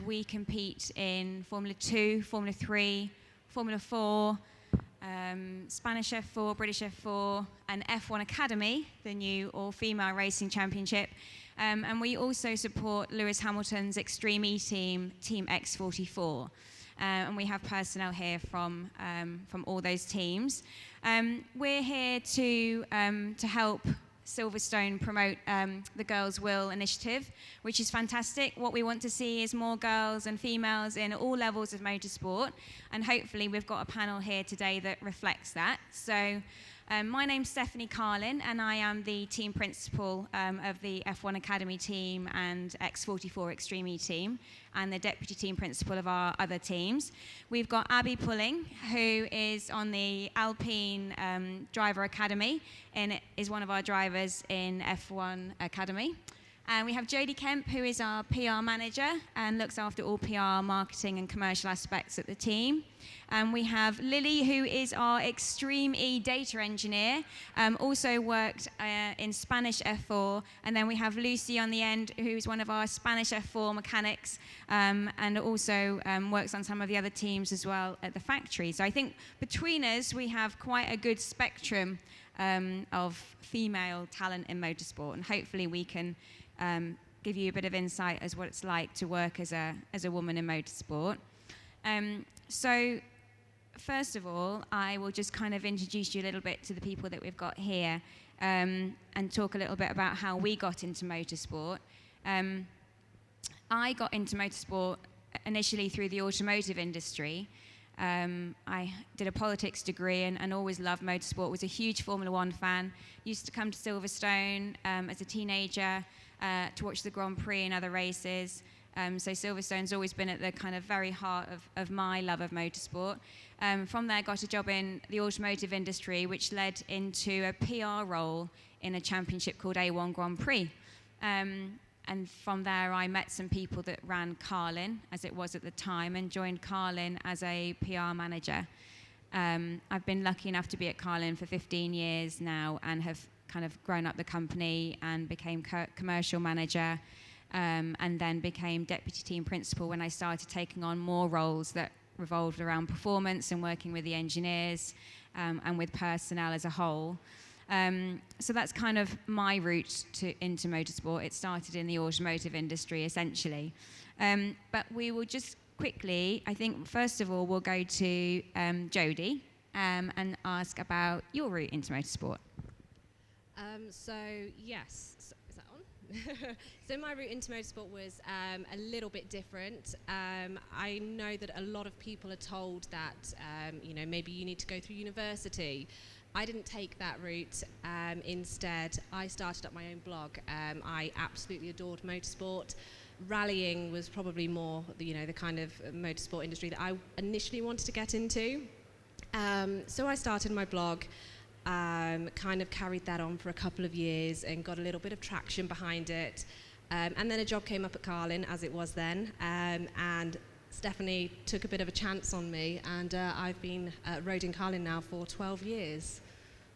We compete in Formula 2, Formula 3, Formula 4, Spanish F4, British F4, and F1 Academy, the new all-female racing championship. And we also support Lewis Hamilton's Extreme E team, Team X44. And we have personnel here from all those teams. We're here to help Silverstone promote the Girls' Will initiative, which is fantastic. What we want to see is more girls and females in all levels of motorsport, and hopefully we've got a panel here today that reflects that. So my name's Stephanie Carlin, and I am the team principal of the F1 Academy team and X44 Extreme E team, and the deputy team principal of our other teams. We've got Abby Pulling, who is on the Alpine Driver Academy and is one of our drivers in F1 Academy. And we have Jodie Kemp, who is our PR manager and looks after all PR, marketing and commercial aspects at the team. And we have Lily, who is our Extreme E data engineer, also worked in Spanish F4. And then we have Lucy on the end, who's one of our Spanish F4 mechanics, and also works on some of the other teams as well at the factory. So I think between us, we have quite a good spectrum of female talent in motorsport, and hopefully we can give you a bit of insight as what it's like to work as a woman in motorsport. So first of all, I will just kind of introduce you a little bit to the people that we've got here, and talk a little bit about how we got into motorsport. I got into motorsport initially through the automotive industry. I did a politics degree and always loved motorsport, was a huge Formula 1 fan, used to come to Silverstone as a teenager to watch the Grand Prix and other races. So Silverstone's always been at the kind of very heart of my love of motorsport. From there, got a job in the automotive industry, which led into a PR role in a championship called A1 Grand Prix. And from there, I met some people that ran Carlin, as it was at the time, and joined Carlin as a PR manager. I've been lucky enough to be at Carlin for 15 years now and have kind of grown up the company and became commercial manager, and then became deputy team principal when I started taking on more roles that revolved around performance and working with the engineers and with personnel as a whole. So that's kind of my route into motorsport. It started in the automotive industry, essentially. But we will just quickly, I think, first of all, we'll go to Jodie and ask about your route into motorsport. So yes, is that on? So my route into motorsport was a little bit different. I know that a lot of people are told that maybe you need to go through university. I didn't take that route. Instead, I started up my own blog. I absolutely adored motorsport. Rallying was probably more the kind of motorsport industry that I initially wanted to get into. So I started my blog. Kind of carried that on for a couple of years and got a little bit of traction behind it. And then a job came up at Carlin, as it was then, and Stephanie took a bit of a chance on me, and I've been rode in Carlin now for 12 years.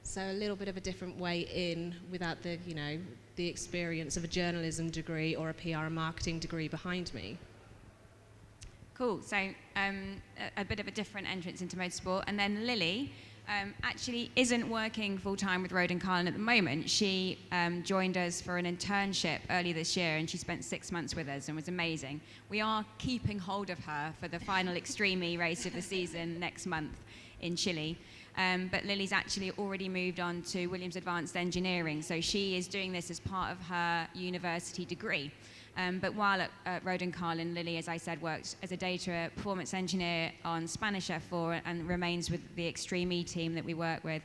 So a little bit of a different way in without the experience of a journalism degree or a PR and marketing degree behind me. Cool, so a bit of a different entrance into motorsport. And then Lily actually isn't working full-time with Road and Carlin at the moment. She joined us for an internship early this year, and she spent 6 months with us and was amazing. We are keeping hold of her for the final Extreme E race of the season next month in Chile. But Lily's actually already moved on to Williams Advanced Engineering, so she is doing this as part of her university degree. But while at Road and Carlin, Lily, as I said, worked as a data performance engineer on Spanish F4 and remains with the Extreme E team that we work with.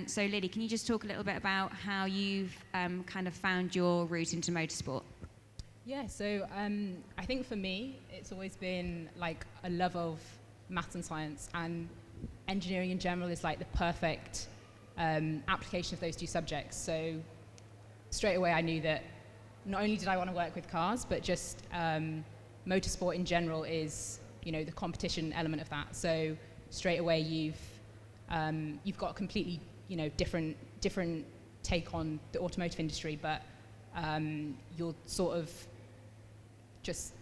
So Lily, can you just talk a little bit about how you've kind of found your route into motorsport? Yeah, so I think for me, it's always been like a love of maths and science, and engineering in general is like the perfect application of those two subjects. So straight away I knew that not only did I want to work with cars, but just motorsport in general is, the competition element of that. So straight away you've got a completely, different take on the automotive industry, but you're sort of just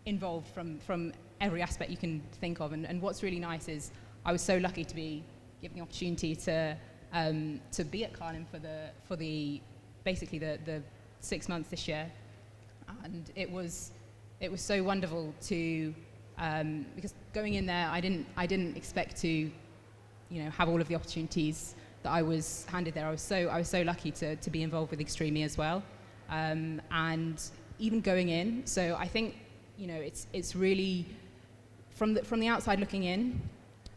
involved from every aspect you can think of. And what's really nice is I was so lucky to be given the opportunity to be at Carlin for the basically the 6 months this year, and it was so wonderful to because going in there I didn't expect to have all of the opportunities that I was handed there. I was so lucky to be involved with Extreme E as well, and even going in. So I think it's really from the outside looking in,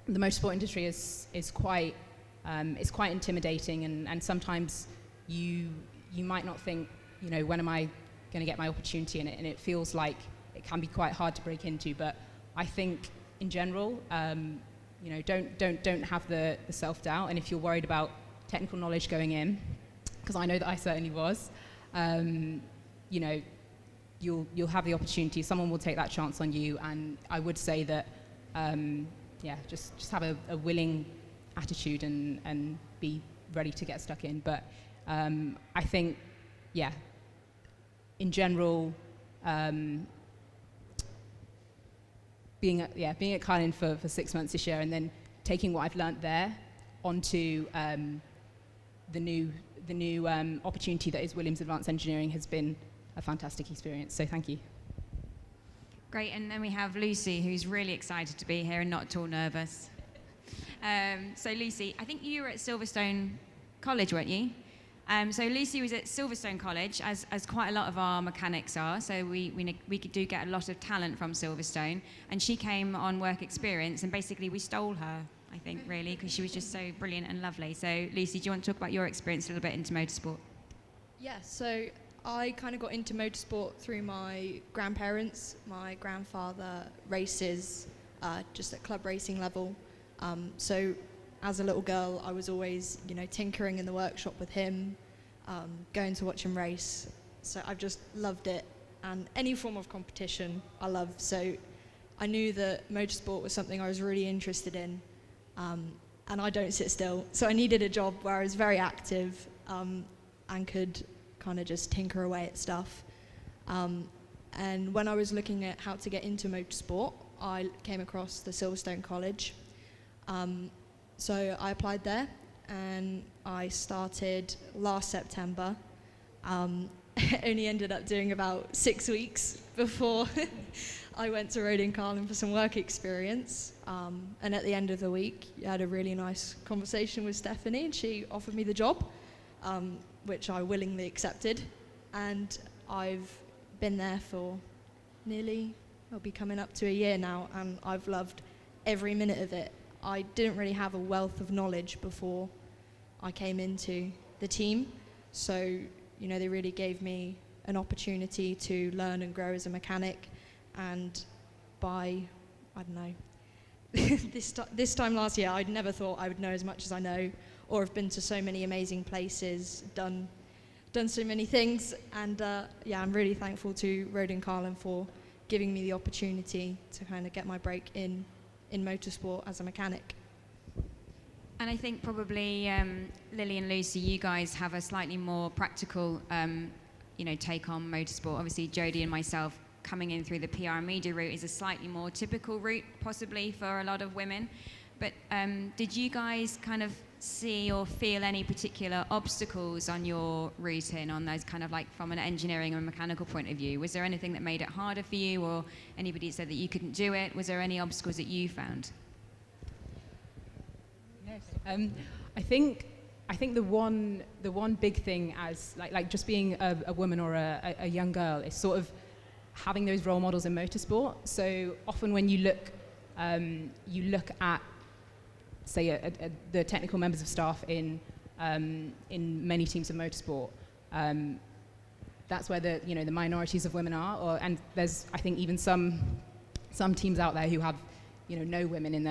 the motorsport industry is quite intimidating, and sometimes you might not think when am I going to get my opportunity in it, and it feels like it can be quite hard to break into. But I think in general, don't have the self-doubt, and if you're worried about technical knowledge going in, because I know that I certainly was, you'll have the opportunity. Someone will take that chance on you, and I would say that just have a willing attitude and be ready to get stuck in. But I think in general, being at Carlin for 6 months this year, and then taking what I've learnt there onto the new opportunity that is Williams Advanced Engineering has been a fantastic experience. So thank you. Great, and then we have Lucy, who's really excited to be here and not at all nervous. So Lucy, I think you were at Silverstone College, weren't you? So Lucy was at Silverstone College, as quite a lot of our mechanics are. So we do get a lot of talent from Silverstone, and she came on work experience, and basically we stole her, I think, really, because she was just so brilliant and lovely. So Lucy, do you want to talk about your experience a little bit into motorsport? Yeah, so I kind of got into motorsport through my grandparents. My grandfather races just at club racing level. So as a little girl, I was always, tinkering in the workshop with him, going to watch him race. So I've just loved it. And any form of competition I love. So I knew that motorsport was something I was really interested in. And I don't sit still. So I needed a job where I was very active and could kind of just tinker away at stuff. And when I was looking at how to get into motorsport, I came across the Silverstone College. So I applied there, and I started last September. Only ended up doing about 6 weeks before I went to Road in Carlin for some work experience. And at the end of the week, I had a really nice conversation with Stephanie, and she offered me the job, which I willingly accepted. And I've been there for I'll be coming up to a year now, and I've loved every minute of it. I didn't really have a wealth of knowledge before I came into the team. So, they really gave me an opportunity to learn and grow as a mechanic. And by, I don't know, this time last year, I'd never thought I would know as much as I know, or have been to so many amazing places, done so many things. And I'm really thankful to Road in Carlin for giving me the opportunity to kind of get my break in motorsport as a mechanic. And I think probably Lily and Lucy, you guys have a slightly more practical, take on motorsport. Obviously, Jodie and myself coming in through the PR and media route is a slightly more typical route, possibly for a lot of women. But did you guys kind of see or feel any particular obstacles on your route in, on those kind of like from an engineering and mechanical point of view? Was there anything that made it harder for you, or anybody said that you couldn't do it? Was there any obstacles that you found? Yes. I think the one big thing as like just being a woman or a young girl is sort of having those role models in motorsport. So often when you look at, say, the technical members of staff in many teams of motorsport, that's where the minorities of women are. And there's, I think, even some teams out there who have no women in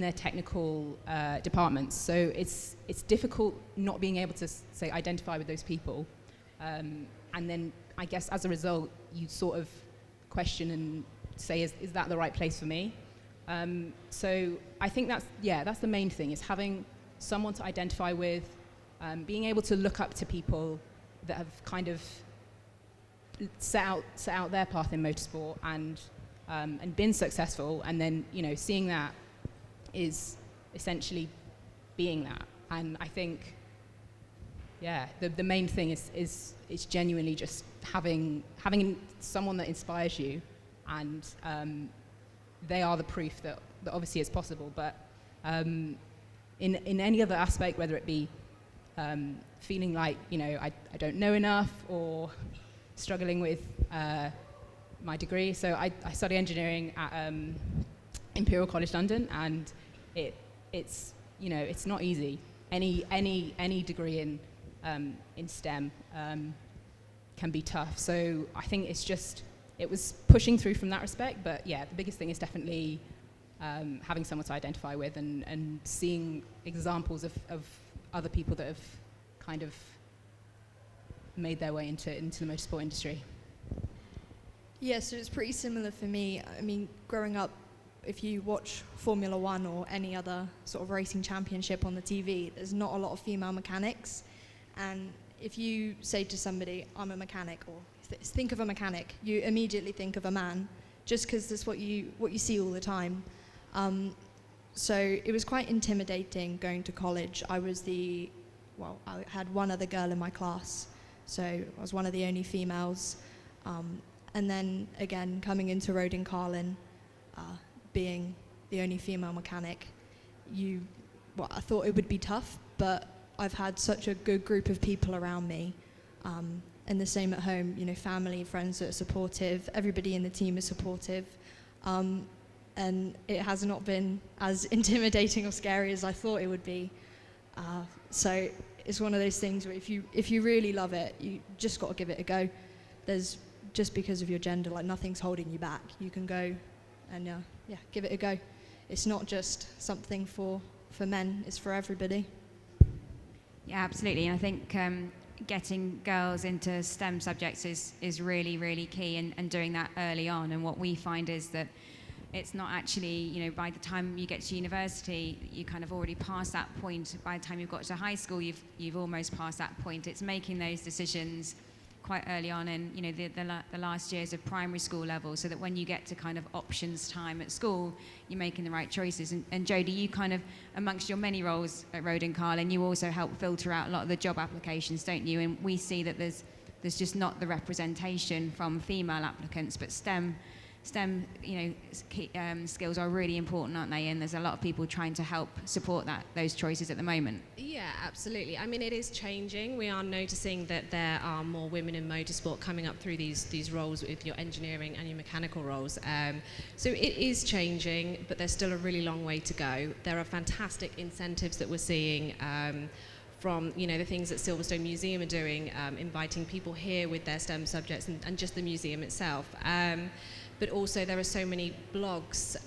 their technical departments. So it's difficult not being able to say identify with those people, and then I guess as a result you sort of question and say, is that the right place for me? So I think that's the main thing, is having someone to identify with, being able to look up to people that have kind of set out their path in motorsport and been successful, and then seeing that is essentially being that. And I think, the main thing is genuinely just having someone that inspires you, and they are the proof that obviously it's possible. But in any other aspect, whether it be feeling like I don't know enough, or struggling with my degree. So I study engineering at Imperial College London, and it's not easy. Any degree in STEM can be tough. So I think it was pushing through from that respect. But the biggest thing is definitely having someone to identify with, and seeing examples of other people that have kind of made their way into the motorsport industry. Yeah, so it's pretty similar for me. I mean, growing up, if you watch Formula One or any other sort of racing championship on the TV, there's not a lot of female mechanics. And if you say to somebody, I'm a mechanic, or think of a mechanic, you immediately think of a man, just because that's what you see all the time. So it was quite intimidating going to college. I had one other girl in my class, so I was one of the only females. And then again, coming into Road in Carlin, being the only female mechanic, I thought it would be tough, but I've had such a good group of people around me. And the same at home, family, friends that are supportive, everybody in the team is supportive. And it has not been as intimidating or scary as I thought it would be. So it's one of those things where if you really love it, you just got to give it a go. There's just because of your gender, like nothing's holding you back. You can go and give it a go. It's not just something for men, it's for everybody. Yeah, absolutely. And I think getting girls into STEM subjects is really, really key, and doing that early on. And what we find is that it's not actually, by the time you get to university, you kind of already passed that point. By the time you've got to high school, you've almost passed that point. It's making those decisions quite early on in, the last years of primary school level, so that when you get to kind of options time at school, you're making the right choices. And Jodie, you kind of, amongst your many roles at Road in Carlin, you also help filter out a lot of the job applications, don't you? And we see that there's just not the representation from female applicants, but STEM skills are really important, aren't they? And there's a lot of people trying to help support those choices at the moment. Yeah, absolutely. I mean, it is changing. We are noticing that there are more women in motorsport coming up through these roles with your engineering and your mechanical roles. So it is changing, but there's still a really long way to go. There are fantastic incentives that we're seeing from the things that Silverstone Museum are doing, inviting people here with their STEM subjects, and just the museum itself. But also there are so many blogs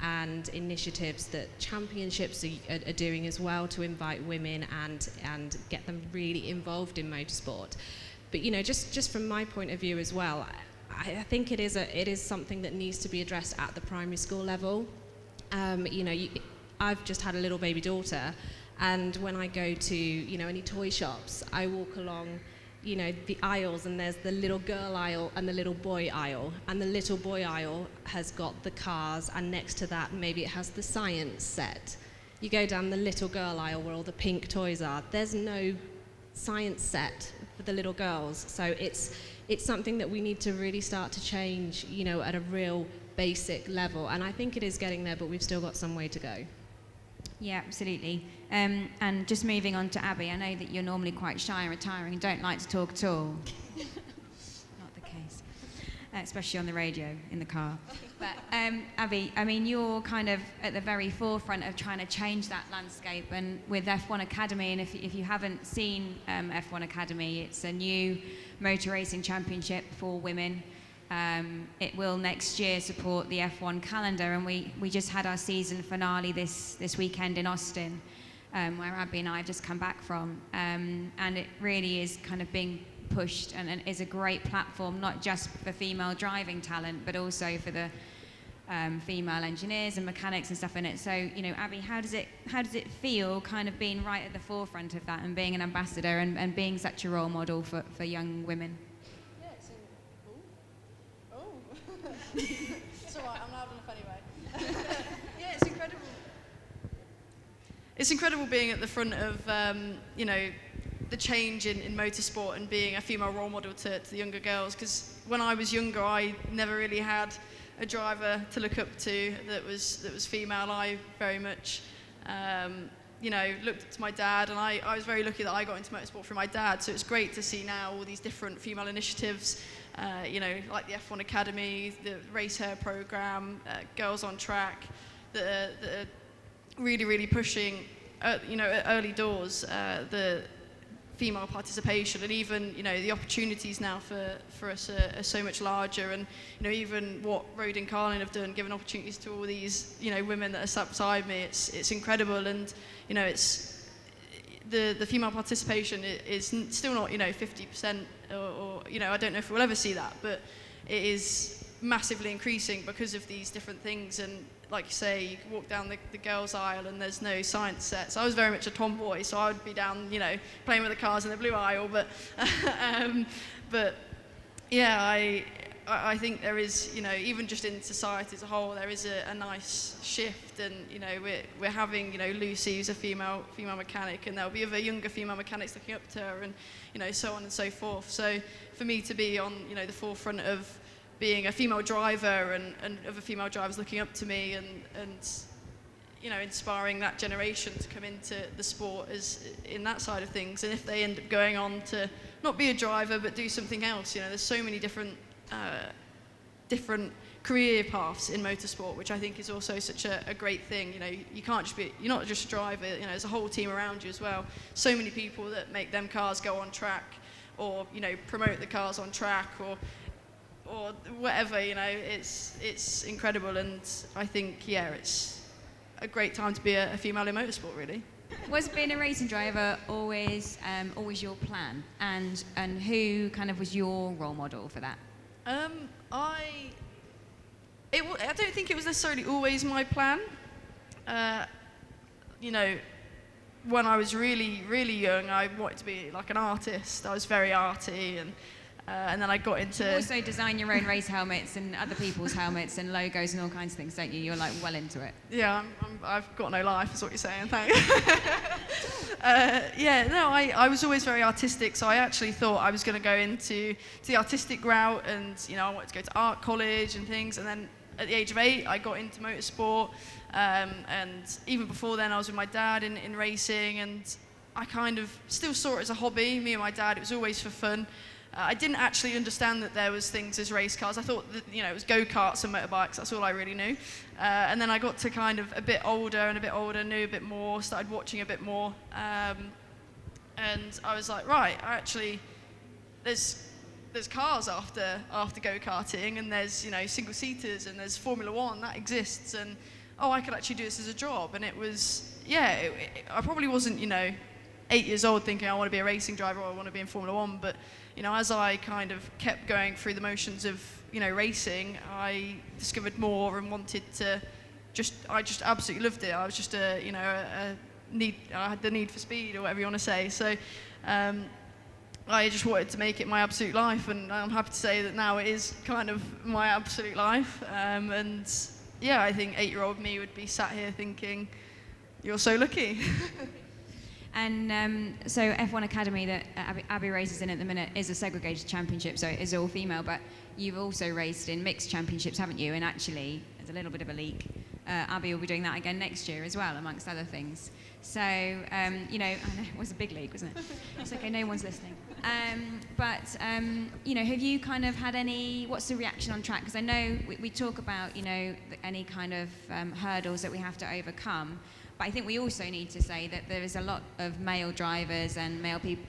and initiatives that championships are doing as well to invite women and get them really involved in motorsport. But just from my point of view as well, I think it is something that needs to be addressed at the primary school level. I've just had a little baby daughter, and when I go to any toy shops, I walk along the aisles, and there's the little girl aisle and the little boy aisle, and the little boy aisle has got the cars, and next to that maybe it has the science set. You go down the little girl aisle where all the pink toys are, there's no science set for the little girls. So it's something that we need to really start to change, at a real basic level, and I think it is getting there, but we've still got some way to go. Yeah, absolutely. And just moving on to Abby, I know that you're normally quite shy and retiring and don't like to talk at all. Not the case. Especially on the radio, in the car. But Abby, I mean, you're kind of at the very forefront of trying to change that landscape, and with F1 Academy, and if you haven't seen F1 Academy, it's a new motor racing championship for women. It will next year support the F1 calendar, and we just had our season finale this weekend in Austin, where Abby and I have just come back from, and it really is kind of being pushed and is a great platform, not just for female driving talent, but also for the female engineers and mechanics and stuff in it. So, Abby, how does it feel kind of being right at the forefront of that and being an ambassador and being such a role model for young women? Yeah, so It's all right, I'm loud enough anyway. Yeah, it's incredible. It's incredible being at the front of, the change in motorsport and being a female role model to the younger girls. Because when I was younger, I never really had a driver to look up to that was female. I very much, looked up to my dad, and I was very lucky that I got into motorsport through my dad. So it's great to see now all these different female initiatives, like the F1 Academy, the Race Hair program, Girls on Track, that are really, really pushing, at early doors, the female participation, and even the opportunities now for us are so much larger. And even what Road and Carlin have done, given opportunities to all these women that are sat beside me, it's incredible. And it's the female participation is still not 50%, or I don't know if we'll ever see that, but it is massively increasing because of these different things. And like you say, you can walk down the girls' aisle and there's no science sets. I was very much a tomboy, so I would be down, playing with the cars in the blue aisle. But, but yeah, I think there is, even just in society as a whole, there is a nice shift. And we're having, Lucy, who's a female mechanic, and there'll be other younger female mechanics looking up to her, and so on and so forth. So for me to be on, the forefront of being a female driver and other female drivers looking up to me and inspiring that generation to come into the sport is in that side of things. And if they end up going on to not be a driver but do something else, there's so many different career paths in motorsport, which I think is also such a great thing. You can't just you're not just a driver, there's a whole team around you as well. So many people that make them cars go on track, or promote the cars on track, or whatever, it's incredible. And I think, it's a great time to be a female in motorsport, really. Was being a racing driver always your plan? And who kind of was your role model for that? I don't think it was necessarily always my plan. When I was really, really young, I wanted to be like an artist. I was very arty, and then I got into... You also design your own race helmets and other people's helmets and logos and all kinds of things, don't you? You're like well into it. Yeah, I've got no life, is what you're saying, thanks. I was always very artistic, so I actually thought I was going to go into the artistic route, and I wanted to go to art college and things. And then at the age of 8, I got into motorsport, and even before then I was with my dad in racing, and I kind of still saw it as a hobby, me and my dad. It was always for fun. I didn't actually understand that there was things as race cars. I thought that, it was go-karts and motorbikes. That's all I really knew. And then I got to kind of a bit older, knew a bit more, started watching a bit more. And I was like, right, actually, there's cars after go-karting, and there's, single-seaters, and there's Formula One, that exists. And, I could actually do this as a job. And it was, I probably wasn't, 8 years old thinking I want to be a racing driver or I want to be in Formula One, but as I kind of kept going through the motions of racing, I discovered more and wanted to I just absolutely loved it. I was just I had the need for speed, or whatever you want to say. So I just wanted to make it my absolute life, and I'm happy to say that now it is kind of my absolute life. And I think 8-year-old me would be sat here thinking, you're so lucky. And so F1 Academy that Abby races in at the minute is a segregated championship, so it is all female, but you've also raced in mixed championships, haven't you? And actually, there's a little bit of a leak. Abby will be doing that again next year as well, amongst other things. So, I know it was a big leak, wasn't it? It's okay, no one's listening. Have you kind of had what's the reaction on track? Because I know we talk about, any kind of hurdles that we have to overcome. But I think we also need to say that there is a lot of male drivers and male people,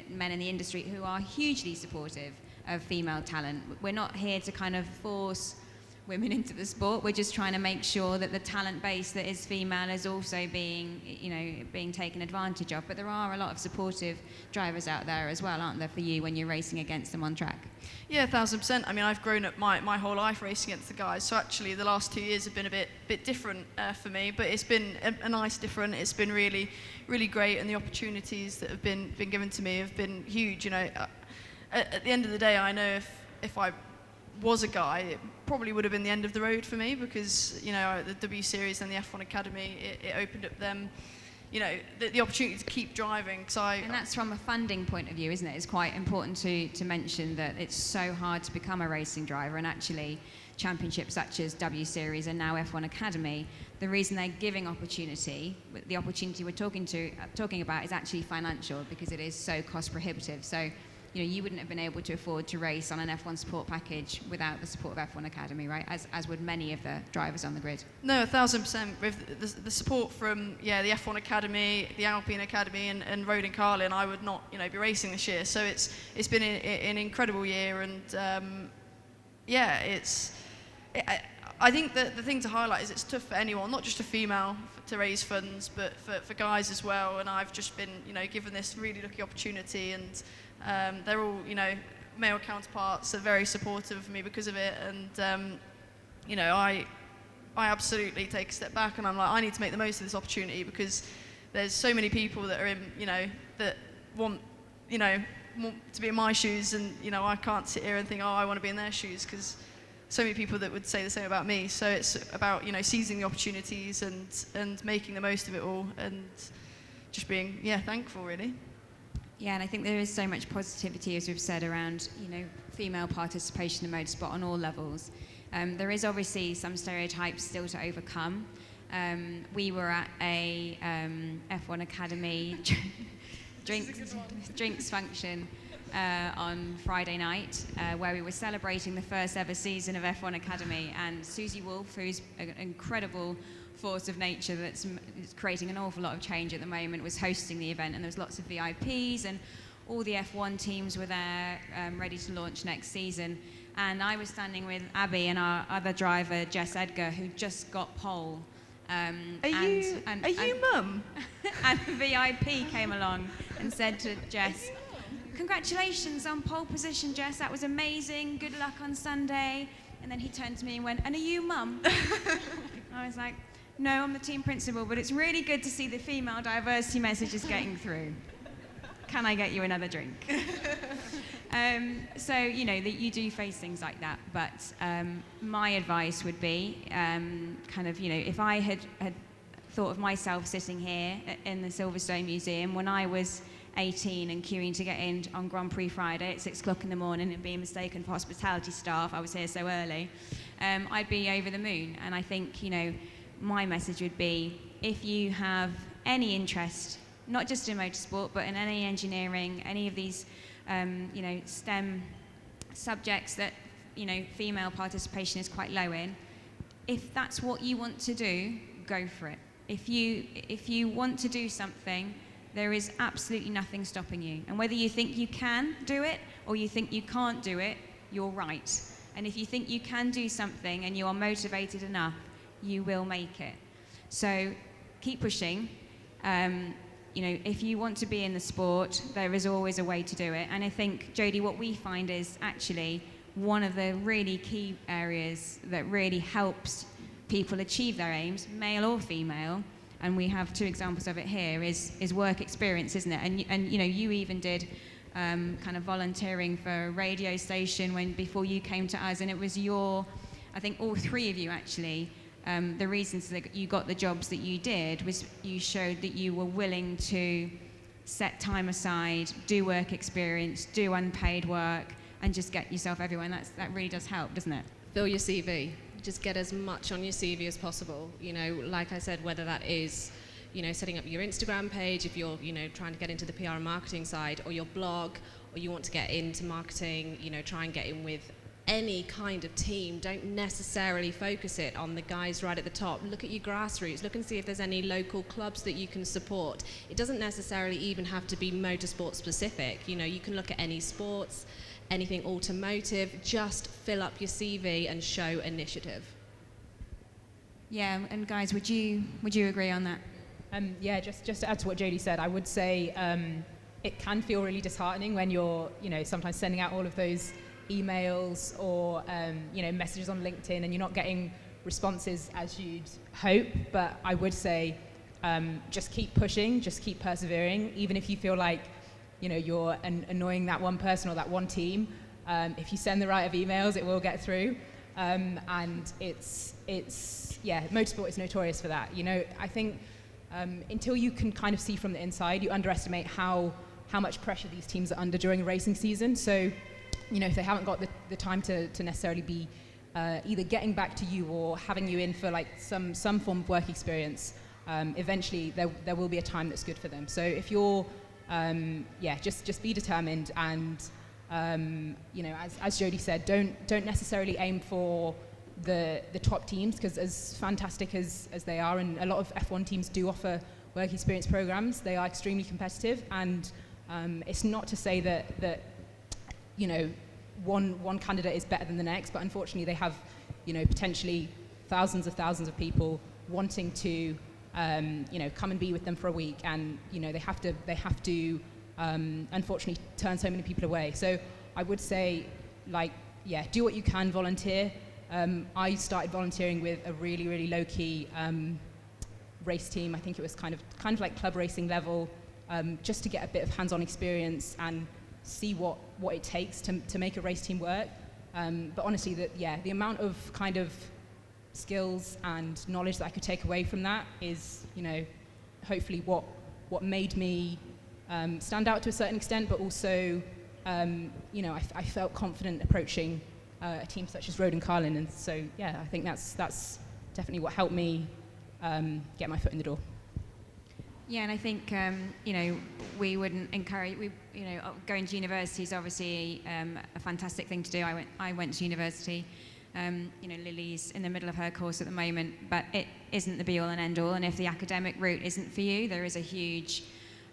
men in the industry who are hugely supportive of female talent. We're not here to kind of force women into the sport. We're just trying to make sure that the talent base that is female is also being taken advantage of. But there are a lot of supportive drivers out there as well, aren't there, for you when you're racing against them on track? Yeah, 1,000%. I mean, I've grown up my whole life racing against the guys, so actually the last 2 years have been a bit different for me, but it's been a nice different. It's been really, really great, and the opportunities that have been given to me have been huge. At the end of the day, I know if I was a guy, it probably would have been the end of the road for me, because, you know, the W Series and the F1 Academy, it opened up them, you know, the opportunity to keep driving. And that's from a funding point of view, isn't it? It's quite important to mention that it's so hard to become a racing driver, and actually championships such as W Series and now F1 Academy, the reason they're giving opportunity, the opportunity we're talking about, is actually financial, because it is so cost prohibitive. So, you know, you wouldn't have been able to afford to race on an F1 support package without the support of F1 Academy, right? As would many of the drivers on the grid. No, 1,000%. With the support from the F1 Academy, the Alpine Academy, and Road and Carlin, I would not, you know, be racing this year. So it's been an incredible year, and I think that the thing to highlight is it's tough for anyone, not just a female, to raise funds, but for guys as well. And I've just been, you know, given this really lucky opportunity, and they're all, you know, male counterparts are very supportive of me because of it. And you know, I absolutely take a step back, and I'm like, I need to make the most of this opportunity, because there's so many people that are in, you know, that want to be in my shoes, and, you know, I can't sit here and think, oh, I want to be in their shoes, because so many people that would say the same about me. So it's about, you know, seizing the opportunities and making the most of it all, and just being, thankful, really. Yeah, and I think there is so much positivity, as we've said, around, you know, female participation in motorsport on all levels. There is obviously some stereotypes still to overcome. We were at a F1 Academy drinks function on Friday night, where we were celebrating the first ever season of F1 Academy, and Susie Wolf, who's an incredible force of nature that's creating an awful lot of change at the moment, was hosting the event, and there was lots of VIPs, and all the F1 teams were there, ready to launch next season. And I was standing with Abby and our other driver, Jess Edgar, who just got pole. Are you mum? And the VIP came along and said to Jess, "Congratulations on pole position, Jess. That was amazing. Good luck on Sunday." And then he turned to me and went, "And are you mum?" I was like, "No, I'm the team principal, but it's really good to see the female diversity messages getting through. Can I get you another drink?" So, you know, that you do face things like that. But my advice would be, kind of, you know, if I had thought of myself sitting here in the Silverstone Museum when I was 18 and queuing to get in on Grand Prix Friday at 6 o'clock in the morning and being mistaken for hospitality staff, I was here so early, I'd be over the moon. And I think, you know, my message would be, if you have any interest, not just in motorsport, but in any engineering, any of these, you know, STEM subjects that, you know, female participation is quite low in, if that's what you want to do, go for it. If you want to do something, there is absolutely nothing stopping you. And whether you think you can do it or you think you can't do it, you're right. And if you think you can do something and you are motivated enough, you will make it. So keep pushing. You know, if you want to be in the sport, there is always a way to do it. And I think, Jodie, what we find is actually one of the really key areas that really helps people achieve their aims, male or female, and we have 2 examples of it here, is work experience, isn't it? And you know, you even did kind of volunteering for a radio station before you came to us, and it was I think all 3 of you actually, the reasons that you got the jobs that you did was you showed that you were willing to set time aside, do work experience, do unpaid work, and just get yourself everywhere. And that really does help, doesn't it? Fill your CV. Just get as much on your CV as possible. You know, like I said, whether that is, you know, setting up your Instagram page, if you're, you know, trying to get into the PR and marketing side, or your blog, or you want to get into marketing, you know, try and get in with any kind of team. Don't necessarily focus it on the guys right at the top. Look at your grassroots. Look and see if there's any local clubs that you can support. It doesn't necessarily even have to be motorsport specific. You know, you can look at any sports, anything automotive. Just fill up your CV and show initiative. Yeah, and guys, would you agree on that? Yeah, just to add to what Jodie said, I would say it can feel really disheartening when you're, you know, sometimes sending out all of those emails or you know, messages on LinkedIn and you're not getting responses as you'd hope. But I would say just keep pushing, just keep persevering, even if you feel like, you know, you're annoying that one person or that one team. If you send the right of emails, it will get through. And it's motorsport is notorious for that. You know, I think until you can kind of see from the inside, you underestimate how much pressure these teams are under during a racing season. So, you know, if they haven't got the time to necessarily be either getting back to you or having you in for like some form of work experience, eventually there will be a time that's good for them. So if you're, just be determined and, you know, as Jodie said, don't necessarily aim for the top teams, because as fantastic as they are, and a lot of F1 teams do offer work experience programs, they are extremely competitive, and it's not to say that you know, one candidate is better than the next, but unfortunately they have, you know, potentially thousands of people wanting to, you know, come and be with them for a week, and you know they have to unfortunately turn so many people away. So I would say, like, do what you can, volunteer. I started volunteering with a really low-key race team. I think it was kind of like club racing level, just to get a bit of hands-on experience and see what it takes to make a race team work. But honestly, the amount of kind of skills and knowledge that I could take away from that is, you know, hopefully what made me stand out to a certain extent, but also, you know, I felt confident approaching a team such as Roden Carlin, and so I think that's definitely what helped me get my foot in the door. Yeah, and I think you know, we wouldn't encourage. You know, going to university is obviously a fantastic thing to do. I went to university. You know, Lily's in the middle of her course at the moment, but it isn't the be-all and end-all. And if the academic route isn't for you, there is a huge,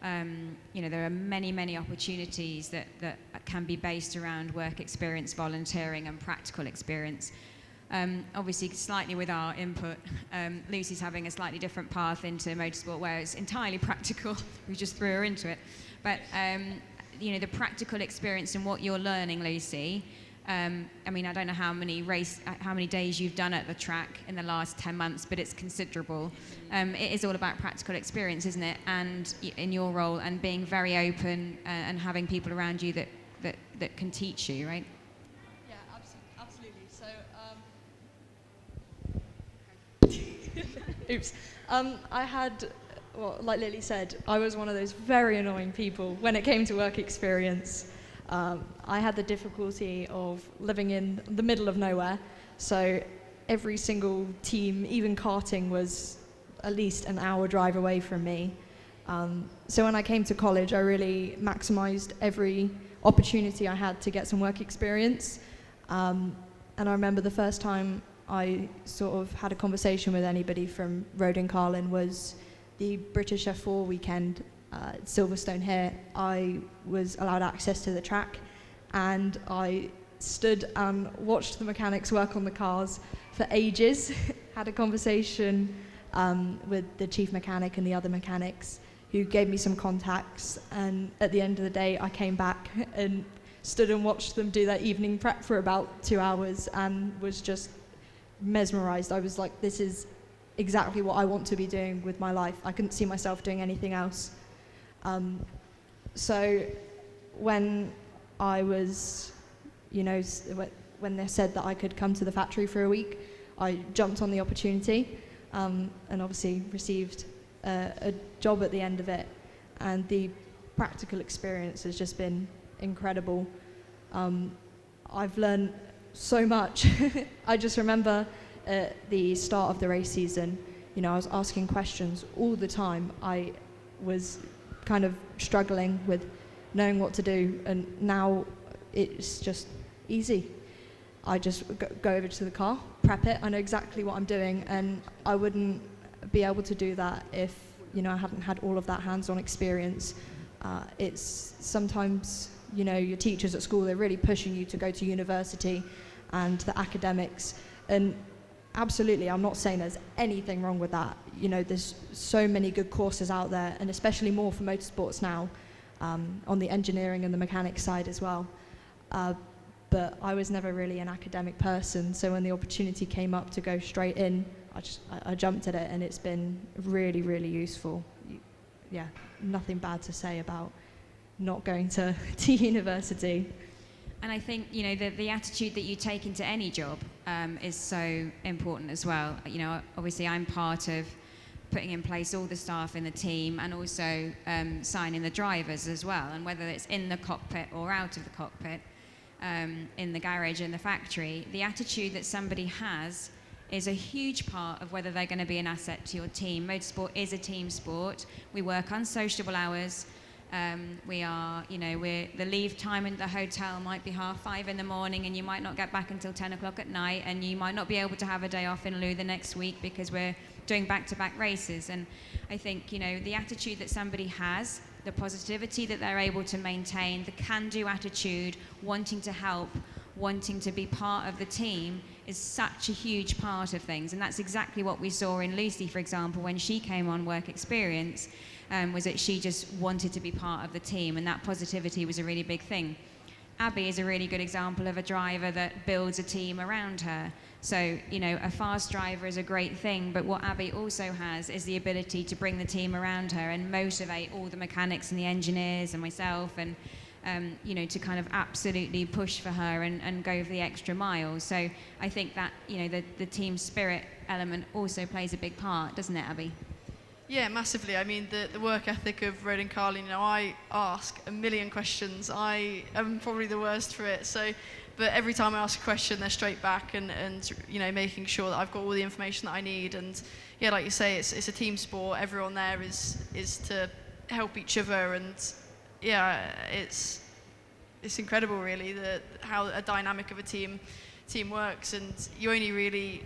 you know, there are many opportunities that can be based around work experience, volunteering, and practical experience. Obviously, slightly with our input, Lucy's having a slightly different path into motorsport where it's entirely practical. We just threw her into it. But, you know, the practical experience and what you're learning, Lucy, I mean, I don't know how many days you've done at the track in the last 10 months, but it's considerable. It is all about practical experience, isn't it? And in your role, and being very open and having people around you that can teach you, right? Yeah, absolutely. So, oops. I had, well, like Lily said, I was one of those very annoying people when it came to work experience. I had the difficulty of living in the middle of nowhere, so every single team, even karting, was at least an hour drive away from me. So when I came to college, I really maximised every opportunity I had to get some work experience. And I remember the first time I sort of had a conversation with anybody from Roden Carlin was the British F4 weekend. Silverstone here, I was allowed access to the track, and I stood and watched the mechanics work on the cars for ages. Had a conversation with the chief mechanic and the other mechanics, who gave me some contacts, and at the end of the day I came back and stood and watched them do their evening prep for about 2 hours and was just mesmerized. I was like, this is exactly what I want to be doing with my life. I couldn't see myself doing anything else. So when I was, you know, when they said that I could come to the factory for a week, I jumped on the opportunity, and obviously received a job at the end of it. And the practical experience has just been incredible. I've learned so much. I just remember at the start of the race season, you know, I was asking questions all the time. I was kind of struggling with knowing what to do, and now it's just easy. I just go over to the car, prep it, I know exactly what I'm doing, and I wouldn't be able to do that if, you know, I hadn't had all of that hands-on experience. It's sometimes, you know, your teachers at school, they're really pushing you to go to university and the academics, and absolutely, I'm not saying there's anything wrong with that. You know, there's so many good courses out there, and especially more for motorsports now, on the engineering and the mechanics side as well. But I was never really an academic person, so when the opportunity came up to go straight in, I jumped at it, and it's been really, really useful. Yeah, nothing bad to say about not going to university. And I think, you know, the attitude that you take into any job is so important as well. You know, obviously I'm part of putting in place all the staff in the team and also signing the drivers as well. And whether it's in the cockpit or out of the cockpit, in the garage, in the factory, the attitude that somebody has is a huge part of whether they're going to be an asset to your team. Motorsport is a team sport. We work unsociable hours. We are, you know, the leave time in the hotel might be 5:30 in the morning, and you might not get back until 10 o'clock at night, and you might not be able to have a day off in lieu the next week because we're doing back-to-back races. And I think, you know, the attitude that somebody has, the positivity that they're able to maintain, the can-do attitude, wanting to help, wanting to be part of the team is such a huge part of things. And that's exactly what we saw in Lucy, for example, when she came on work experience, was that she just wanted to be part of the team, and that positivity was a really big thing. Abby is a really good example of a driver that builds a team around her. So, you know, a fast driver is a great thing, but what Abby also has is the ability to bring the team around her and motivate all the mechanics and the engineers and myself, and you know, to kind of absolutely push for her and go for the extra mile. So I think that, you know, the team spirit element also plays a big part, doesn't it, Abby? Yeah, massively. I mean, the work ethic of Road and Carling, you know, I ask a million questions. I am probably the worst for it. So, but every time I ask a question, they're straight back and you know, making sure that I've got all the information that I need. And yeah, like you say, it's a team sport. Everyone there is to help each other, and yeah, it's incredible, really, how a dynamic of a team works, and you only really,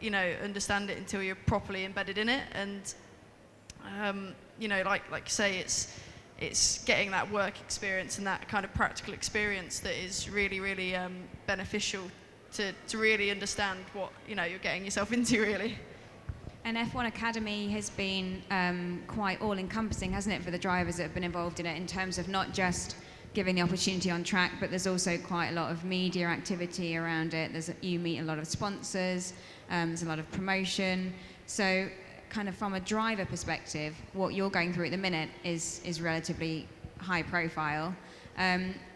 you know, understand it until you're properly embedded in it. And you know, like you say, it's getting that work experience and that kind of practical experience that is really, really beneficial to really understand what, you know, you're getting yourself into, really. And F1 Academy has been quite all-encompassing, hasn't it, for the drivers that have been involved in it, in terms of not just giving the opportunity on track, but there's also quite a lot of media activity around it. You meet a lot of sponsors, there's a lot of promotion. So kind of from a driver perspective, what you're going through at the minute is relatively high profile.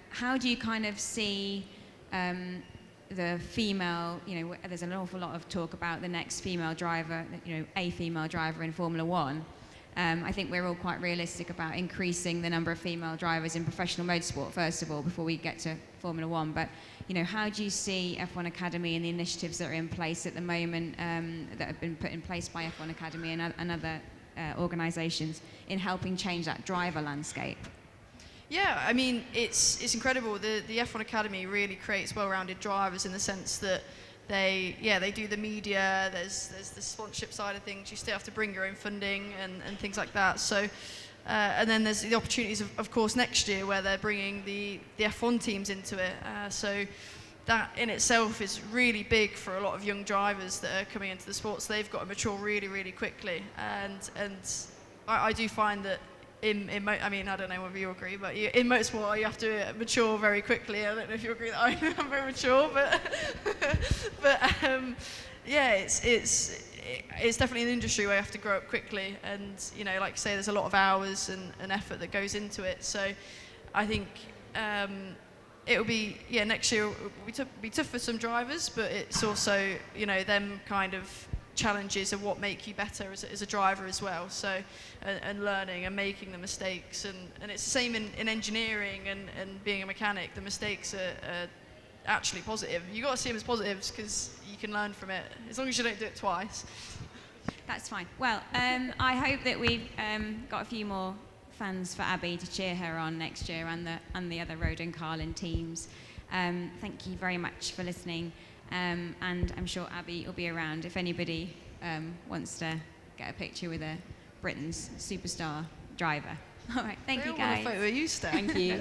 How do you kind of see the female, you know, there's an awful lot of talk about the next female driver, you know, a female driver in Formula One. I think we're all quite realistic about increasing the number of female drivers in professional motorsport, first of all, before we get to Formula One. But, you know, how do you see F1 Academy and the initiatives that are in place at the moment, that have been put in place by F1 Academy and other organisations in helping change that driver landscape? Yeah, I mean, it's incredible. The F1 Academy really creates well-rounded drivers in the sense that they do the media, there's the sponsorship side of things, you still have to bring your own funding and things like that. So, and then there's the opportunities, of course, next year where they're bringing the F1 teams into it. So that in itself is really big for a lot of young drivers that are coming into the sport. So they've got to mature really, really quickly. And I do find that I mean, I don't know whether you agree, but in motorsport you have to mature very quickly. I don't know if you agree that I'm very mature, but yeah, it's definitely an industry where you have to grow up quickly, and you know, like you say, there's a lot of hours and effort that goes into it. So I think it will be, next year will be tough for some drivers, but it's also, you know, them kind of challenges of what make you better as a driver as well. So and learning and making the mistakes, and it's the same in engineering and being a mechanic. The mistakes are actually positive. You got to see them as positives because you can learn from it, as long as you don't do it twice. That's fine. Well, I hope that we've got a few more fans for Abby to cheer her on next year, and the other Road and Carlin teams. Thank you very much for listening. And I'm sure Abby will be around if anybody wants to get a picture with a Britain's superstar driver. All right, thank you guys. I want a photo of you, Steph. Thank you.